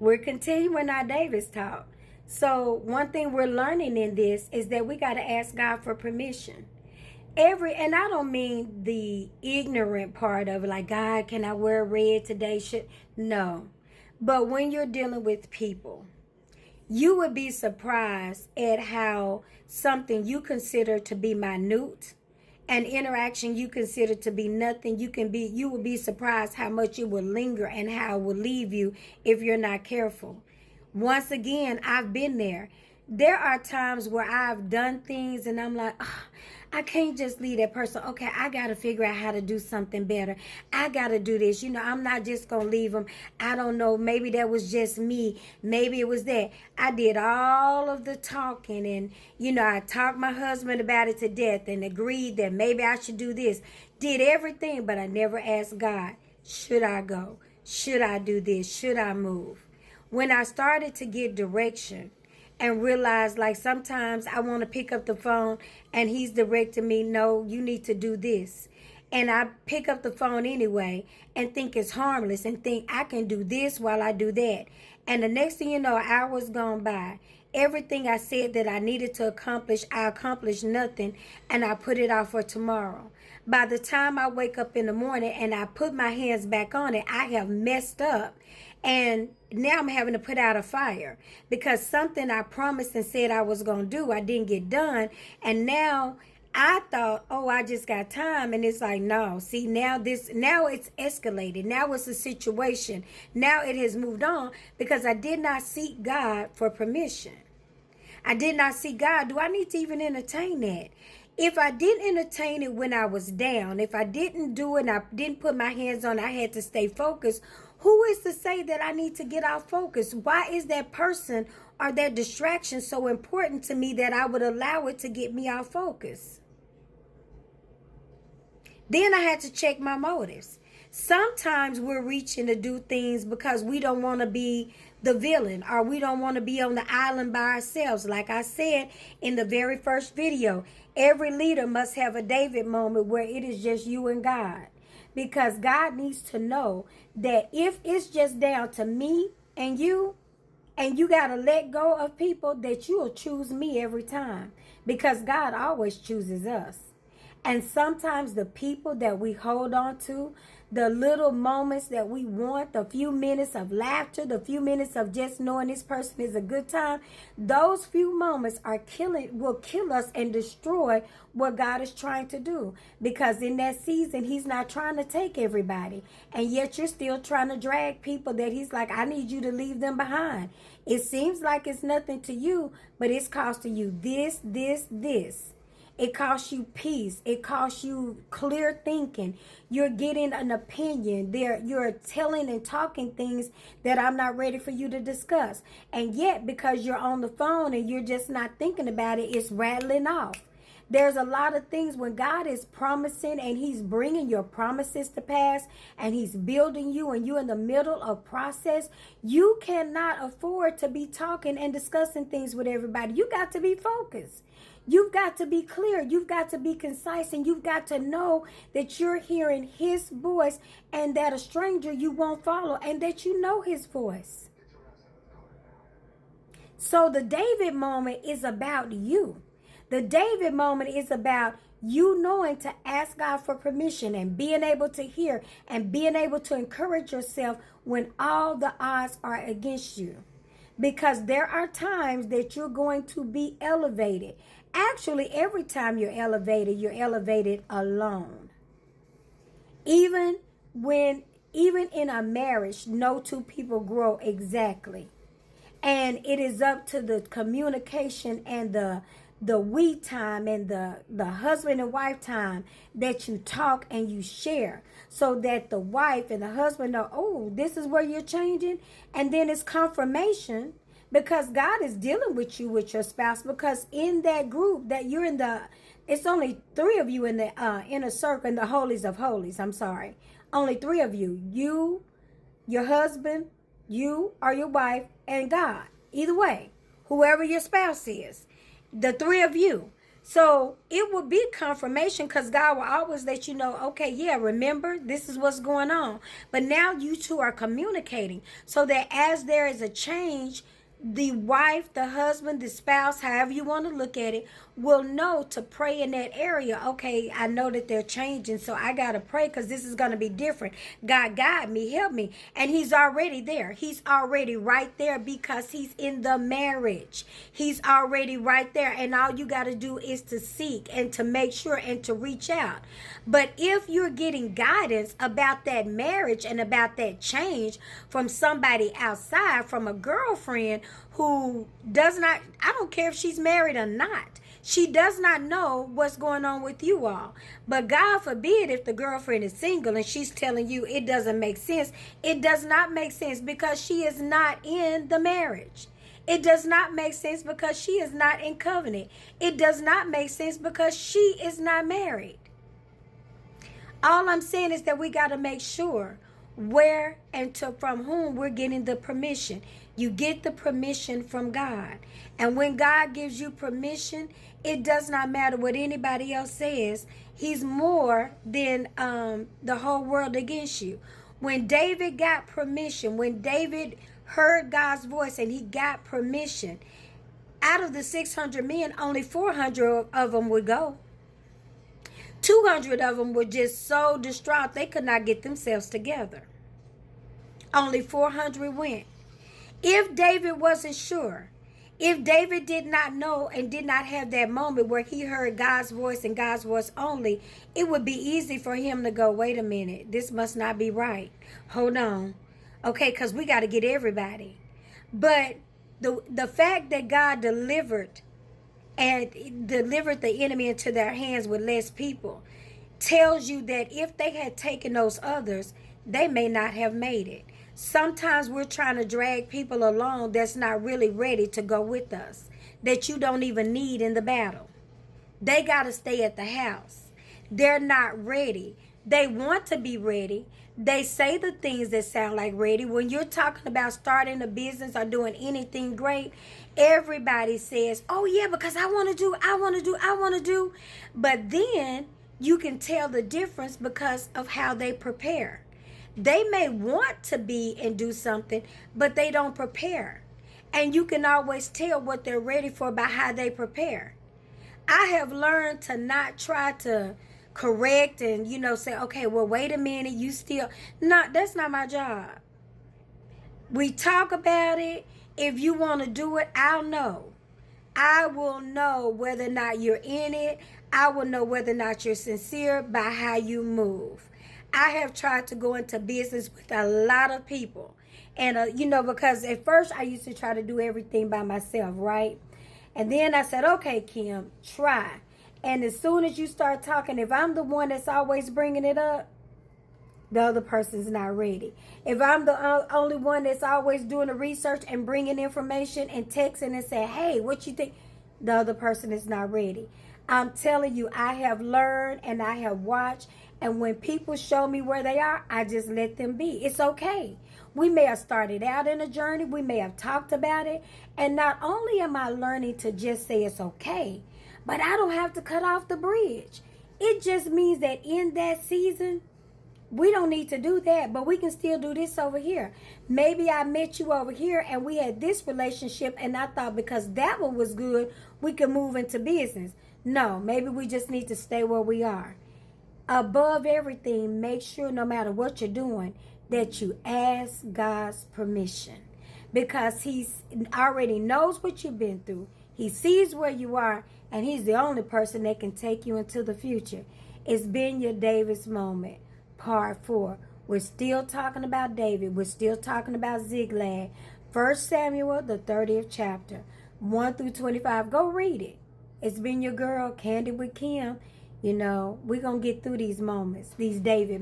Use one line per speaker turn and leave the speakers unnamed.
We're continuing our Davis talk. So one thing we're learning in this is that we got to ask God for permission. And I don't mean the ignorant part of it, like, God, can I wear red today? No. But when you're dealing with people, you would be surprised at how something you consider to be minute, an interaction you consider to be nothing, you will be surprised how much it will linger and how it will leave you if you're not careful. Once again, I've been there. There are times where I've done things and I'm like, oh, I can't just leave that person. Okay, I got to figure out how to do something better. I got to do this. I'm not just going to leave them. I don't know. Maybe that was just me. Maybe it was that. I did all of the talking and, I talked my husband about it to death and agreed that maybe I should do this. Did everything, but I never asked God, should I go? Should I do this? Should I move? When I started to get direction, and realize, like, sometimes I want to pick up the phone and he's directing me, no, you need to do this. And I pick up the phone anyway and think it's harmless and think I can do this while I do that. And the next thing you know, hours gone by. Everything I said that I needed to accomplish, I accomplished nothing, and I put it off for tomorrow. By the time I wake up in the morning and I put my hands back on it, I have messed up. And now I'm having to put out a fire because something I promised and said I was going to do, I didn't get done. And now I thought, oh, I just got time. And it's like, no, see, now it's escalated. Now it's a situation. Now it has moved on because I did not seek God for permission. I did not see God. Do I need to even entertain that? If I didn't entertain it when I was down, if I didn't do it and I didn't put my hands on it, I had to stay focused. Who is to say that I need to get off focus? Why is that person or that distraction so important to me that I would allow it to get me off focus? Then I had to check my motives. Sometimes we're reaching to do things because we don't want to be the villain or we don't want to be on the island by ourselves. Like I said in the very first video, every leader must have a David moment where it is just you and God. Because God needs to know that if it's just down to me and you got to let go of people, that you'll choose me every time. Because God always chooses us. And sometimes the people that we hold on to, the little moments that we want, the few minutes of laughter, the few minutes of just knowing this person is a good time, those few moments will kill us and destroy what God is trying to do. Because in that season, he's not trying to take everybody. And yet you're still trying to drag people that he's like, I need you to leave them behind. It seems like it's nothing to you, but it's costing you this. It costs you peace. It costs you clear thinking. You're getting an opinion. You're telling and talking things that I'm not ready for you to discuss. And yet, because you're on the phone and you're just not thinking about it, it's rattling off. There's a lot of things when God is promising and he's bringing your promises to pass and he's building you and you're in the middle of process. You cannot afford to be talking and discussing things with everybody. You got to be focused. You've got to be clear. You've got to be concise, and you've got to know that you're hearing his voice and that a stranger you won't follow and that you know his voice. So the David moment is about you. The David moment is about you knowing to ask God for permission and being able to hear and being able to encourage yourself when all the odds are against you. Because there are times that you're going to be elevated. Actually, every time you're elevated alone. Even in a marriage, no two people grow exactly. And it is up to the communication and the we time and the husband and wife time that you talk and you share, so that the wife and the husband know, oh, this is where you're changing. And then it's confirmation, because God is dealing with you with your spouse, because in that group that you're in, it's only 3 of you in the inner circle, in the holies of holies. I'm sorry. Only 3 of you, your husband, you or your wife, and God. Either way, whoever your spouse is, the 3 of you. So it will be confirmation because God will always let you know, okay, yeah, remember, this is what's going on. But now you two are communicating so that as there is a change, the wife, the husband, the spouse, however you want to look at it, will know to pray in that area. Okay, I know that they're changing, so I got to pray because this is going to be different. God, guide me, help me. And he's already there. He's already right there because he's in the marriage. He's already right there. And all you got to do is to seek and to make sure and to reach out. But if you're getting guidance about that marriage and about that change from somebody outside, from a girlfriend who does not, I don't care if she's married or not, she does not know what's going on with you all. But God forbid if the girlfriend is single and she's telling you it doesn't make sense. It does not make sense because she is not in the marriage. It does not make sense because she is not in covenant. It does not make sense because she is not married. All I'm saying is that we got to make sure where and from whom we're getting the permission. You get the permission from God. And when God gives you permission, it does not matter what anybody else says. He's more than the whole world against you. When David got permission, when David heard God's voice and he got permission, out of the 600 men, only 400 of them would go. 200 of them were just so distraught they could not get themselves together. Only 400 went. If David wasn't sure, if David did not know and did not have that moment where he heard God's voice and God's voice only, it would be easy for him to go, wait a minute, this must not be right. Hold on. Okay, because we got to get everybody. But the fact that God delivered the enemy into their hands with less people tells you that if they had taken those others, they may not have made it. Sometimes we're trying to drag people along that's not really ready to go with us, that you don't even need in the battle. They got to stay at the house. They're not ready. They want to be ready. They say the things that sound like ready. When you're talking about starting a business or doing anything great, everybody says, oh yeah, because I want to do. But then you can tell the difference because of how they prepare. They may want to be and do something, but they don't prepare. And you can always tell what they're ready for by how they prepare. I have learned to not try to correct and, say, okay, well, wait a minute, you still... No, that's not my job. We talk about it. If you want to do it, I'll know. I will know whether or not you're in it. I will know whether or not you're sincere by how you move. I have tried to go into business with a lot of people. And, because at first I used to try to do everything by myself, right? And then I said, okay, Kim, try. And as soon as you start talking, if I'm the one that's always bringing it up, the other person's not ready. If I'm the only one that's always doing the research and bringing information and texting and saying, hey, what you think? The other person is not ready. I'm telling you, I have learned and I have watched. And when people show me where they are, I just let them be. It's okay. We may have started out in a journey. We may have talked about it. And not only am I learning to just say it's okay, but I don't have to cut off the bridge. It just means that in that season, we don't need to do that, but we can still do this over here. Maybe I met you over here and we had this relationship and I thought because that one was good, we could move into business. No, maybe we just need to stay where we are. Above everything, make sure no matter what you're doing, that you ask God's permission. Because he already knows what you've been through. He sees where you are, and he's the only person that can take you into the future. It's been your David's moment. Part 4. We're still talking about David. We're still talking about Ziklag. 1 Samuel, the 30th chapter, 1 through 25. Go read it. It's been your girl, Candy with Kim. We're going to get through these moments, these David moments.